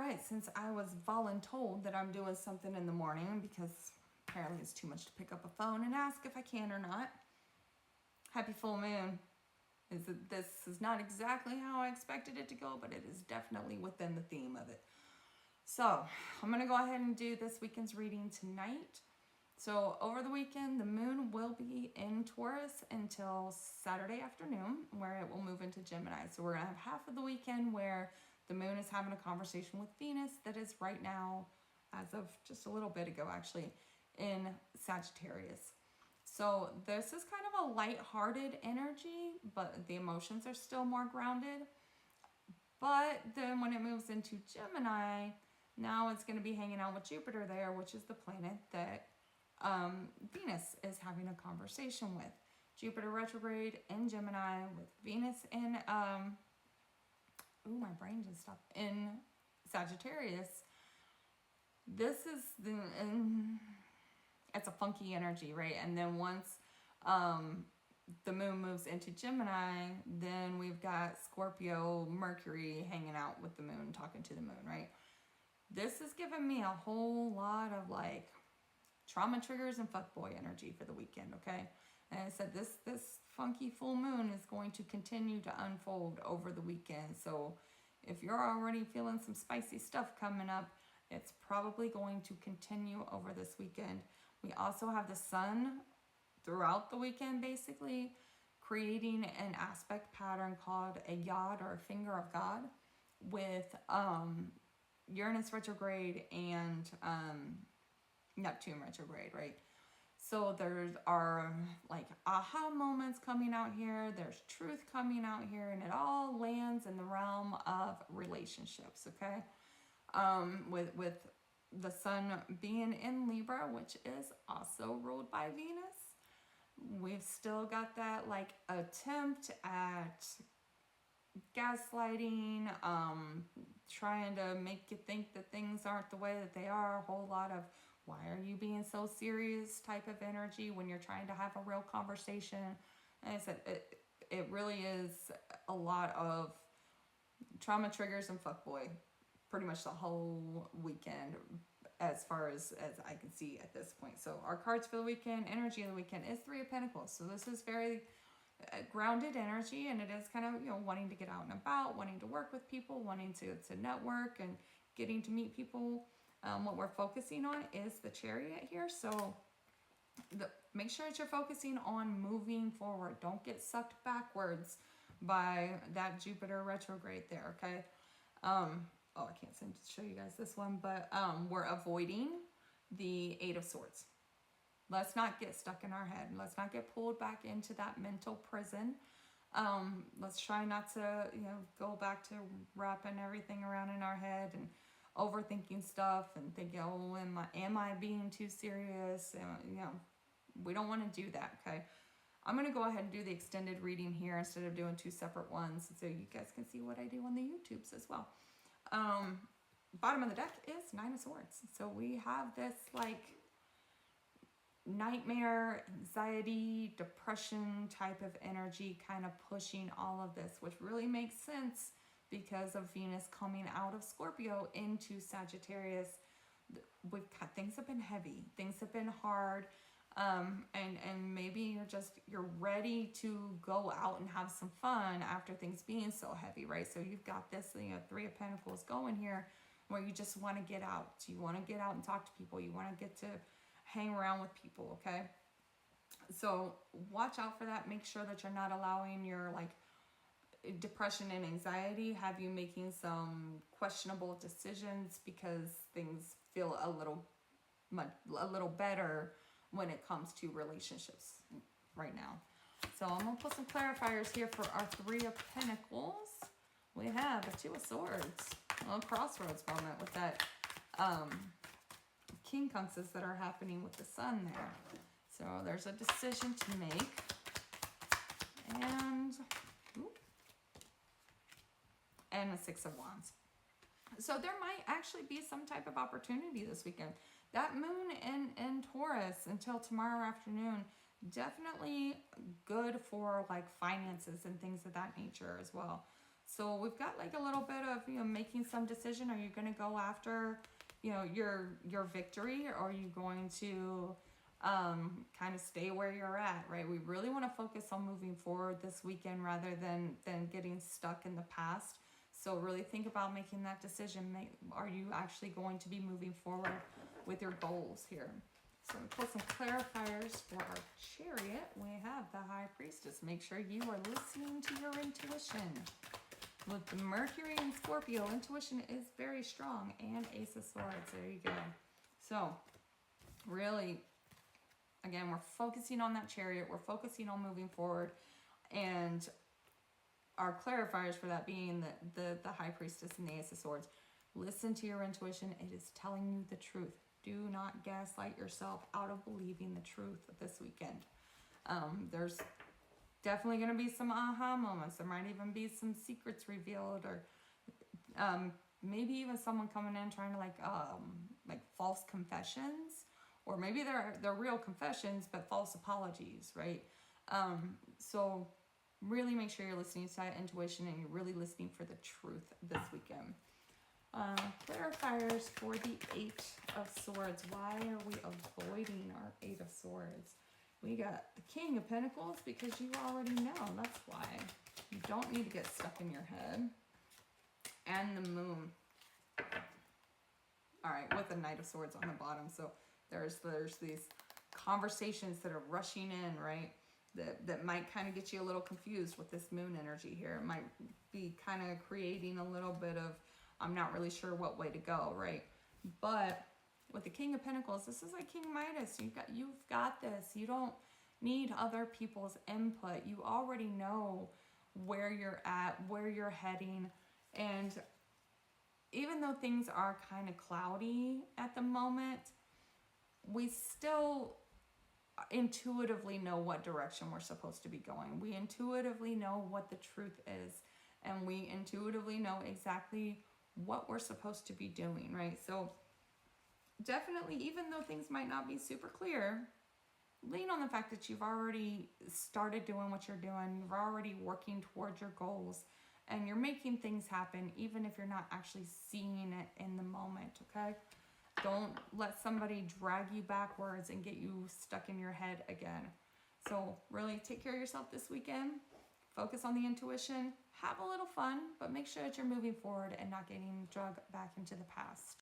right, since I was voluntold that I'm doing something in the morning because apparently it's too much to pick up a phone and ask if I can or not. Happy full moon. This is not exactly how I expected it to go, but it is definitely within the theme of it. So I'm going to go ahead and do this weekend's reading tonight. So over the weekend, the moon will be in Taurus until Saturday afternoon, where it will move into Gemini. So we're going to have half of the weekend where the moon is having a conversation with Venus that is right now, as of just a little bit ago actually, in Sagittarius. So this is kind of a light-hearted energy, but the emotions are still more grounded. But then when it moves into Gemini, now it's going to be hanging out with Jupiter there, which is the planet that Venus is having a conversation with. Jupiter retrograde in Gemini with Venus in my brain just stopped, in Sagittarius. This is it's a funky energy, right? And then once the moon moves into Gemini, then we've got Scorpio, Mercury hanging out with the moon, talking to the moon, right? This is giving me a whole lot of like trauma triggers and fuckboy energy for the weekend, okay? And I said this funky full moon is going to continue to unfold over the weekend. So if you're already feeling some spicy stuff coming up, it's probably going to continue over this weekend. We also have the sun throughout the weekend, basically creating an aspect pattern called a yod, or a finger of God, with Uranus retrograde and Neptune retrograde, right? So there are like aha moments coming out here. There's truth coming out here, and it all lands in the realm of relationships, okay? With the sun being in Libra, which is also ruled by Venus, we've still got that like attempt at gaslighting, trying to make you think that things aren't the way that they are. A whole lot of why are you being so serious type of energy when you're trying to have a real conversation. And I said it really is a lot of trauma triggers and fuckboy pretty much the whole weekend, as far as I can see at this point. So our cards for the weekend, energy of the weekend, is Three of Pentacles. So this is very grounded energy, and it is kind of, wanting to get out and about, wanting to work with people, wanting to network and getting to meet people. What we're focusing on is the Chariot here. So make sure that you're focusing on moving forward. Don't get sucked backwards by that Jupiter retrograde there, okay? I can't seem to show you guys this one, but we're avoiding the Eight of Swords. Let's not get stuck in our head. Let's not get pulled back into that mental prison. Let's try not to, go back to wrapping everything around in our head and overthinking stuff and thinking, oh, am I being too serious? We don't want to do that, okay? I'm going to go ahead and do the extended reading here instead of doing two separate ones, so you guys can see what I do on the YouTubes as well. Bottom of the deck is Nine of Swords. So we have this like nightmare, anxiety, depression type of energy kind of pushing all of this, which really makes sense because of Venus coming out of Scorpio into Sagittarius. Things have been heavy, things have been hard, and maybe you're ready to go out and have some fun after things being so heavy, right? So you've got this, Three of Pentacles going here, where you just want to get out. You want to get out and talk to people. You want to get to hang around with people, okay? So watch out for that. Make sure that you're not allowing your like depression and anxiety have you making some questionable decisions, because things feel a little better when it comes to relationships right now. So I'm gonna put some clarifiers here for our Three of Pentacles. We have a Two of Swords, a little crossroads moment with that quincunxes that are happening with the sun there. So there's a decision to make, and a Six of Wands. So there might actually be some type of opportunity this weekend. That moon in Taurus until tomorrow afternoon, definitely good for like finances and things of that nature as well. So we've got like a little bit of, you know, making some decision. Are you going to go after, you know, your victory, or are you going to kind of stay where you're at, right? We really want to focus on moving forward this weekend rather than getting stuck in the past. So really think about making that decision. Are you actually going to be moving forward with your goals here? So we pull some clarifiers for our chariot. We have the High Priestess. Make sure you are listening to your intuition. With the Mercury and Scorpio, intuition is very strong, and Ace of Swords. There you go. So really, again, we're focusing on that chariot. We're focusing on moving forward, and our clarifiers for that being the High Priestess and the Ace of Swords. Listen to your intuition. It is telling you the truth. Do not gaslight yourself out of believing the truth this weekend. There's definitely going to be some aha moments. There might even be some secrets revealed, or maybe even someone coming in trying to like false confessions, or maybe they're real confessions but false apologies, right? So really make sure you're listening to that intuition and you're really listening for the truth this weekend. Clarifiers for the Eight of Swords. Why are we avoiding our Eight of Swords? We got the King of Pentacles, because you already know. That's why. You don't need to get stuck in your head. And the Moon. Alright, with the Knight of Swords on the bottom. So there's these conversations that are rushing in, right? That might kind of get you a little confused with this Moon energy here. It might be kind of creating a little bit of, I'm not really sure what way to go, right? But with the King of Pentacles, this is like King Midas. You've got this. You don't need other people's input. You already know where you're at, where you're heading. And even though things are kind of cloudy at the moment, we still intuitively know what direction we're supposed to be going. We intuitively know what the truth is. And we intuitively know exactly what we're supposed to be doing, right? So definitely, even though things might not be super clear, lean on the fact that you've already started doing what you're doing. You're already working towards your goals, and you're making things happen, even if you're not actually seeing it in the moment, okay? Don't let somebody drag you backwards and get you stuck in your head again. So really take care of yourself this weekend. Focus on the intuition. Have a little fun, but make sure that you're moving forward and not getting dragged back into the past.